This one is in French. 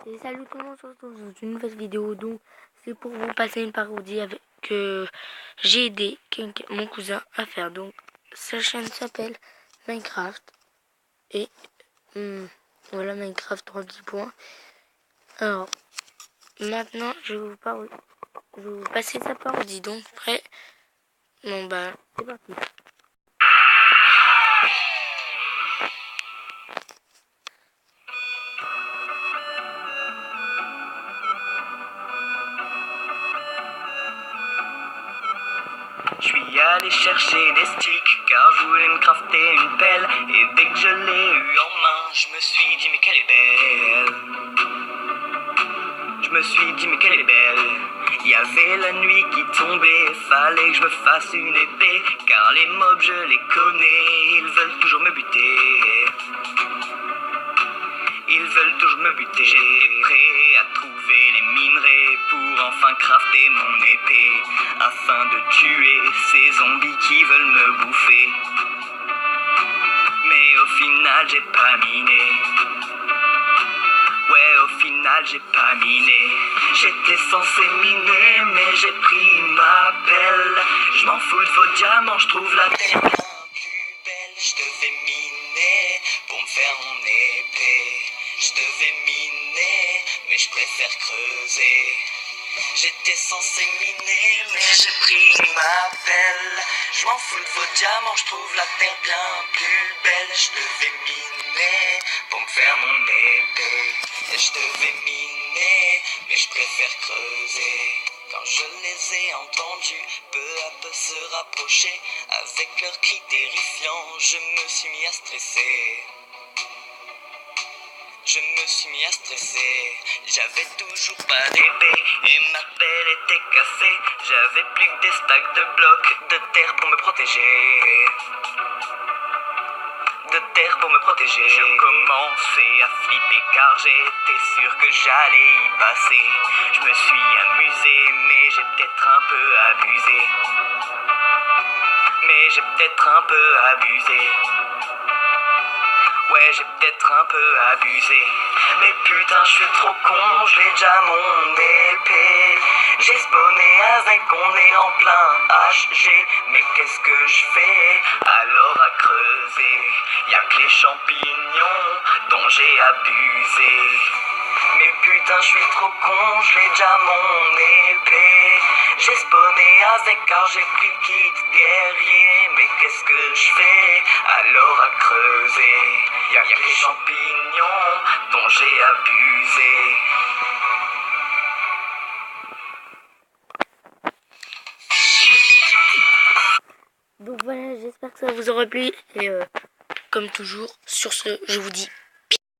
Et salut tout le monde, on se retrouve dans une nouvelle vidéo. Donc c'est pour vous passer une parodie avec que j'ai aidé mon cousin à faire. Donc sa chaîne s'appelle Minecraft. Et voilà, Minecraft 3 petits points. Alors maintenant je vais vous passer sa parodie. Donc prêt? Bon bah c'est parti. Je suis allé chercher des sticks car je voulais me crafter une pelle. Et dès que je l'ai eu en main, je me suis dit mais qu'elle est belle. Je me suis dit mais qu'elle est belle. Il y avait la nuit qui tombait, fallait que je me fasse une épée. Car les mobs je les connais, ils veulent toujours me buter. Ils veulent toujours me buter. J'étais prêt à trouver les minerais pour enfin crafter mon épée, afin de tuer ces zombies qui veulent me bouffer. Mais au final j'ai pas miné. Ouais, au final j'ai pas miné. J'étais censé miner, mais j'ai pris ma pelle. Je m'en fous de vos diamants, je trouve la terre bien plus belle. Je devais miner pour me faire mon épée. Je devais miner, mais je préfère creuser. J'étais censé miner, mais j'ai pris ma pelle. Je m'en fous de vos diamants, je trouve la terre bien plus belle. Je devais miner pour me faire mon épée. Et je devais miner, mais je préfère creuser. Quand je les ai entendus peu à peu se rapprocher, avec leurs cris terrifiants, je me suis mis à stresser. Je me suis mis à stresser, j'avais toujours pas d'épée et ma pelle était cassée. J'avais plus que des stacks de blocs de terre pour me protéger. De terre pour me protéger. Je commençais à flipper car j'étais sûr que j'allais y passer. Je me suis amusé mais j'ai peut-être un peu abusé. Mais j'ai peut-être un peu abusé. Ouais, j'ai peut-être un peu abusé. Mais putain, je suis trop con, je l'ai déjà mon épée. J'ai spawné avec, on est en plein HG. Mais qu'est-ce que je fais alors à creuser? Y'a que les champignons dont j'ai abusé. Mais putain, je suis trop con, je l'ai déjà mon épée. J'ai spawné avec car j'ai pris le kit guerrier. Mais qu'est-ce que je fais alors à creuser? Y'a que les champignons dont j'ai abusé. Donc voilà, j'espère que ça vous aura plu. Et comme toujours, sur ce, je vous dis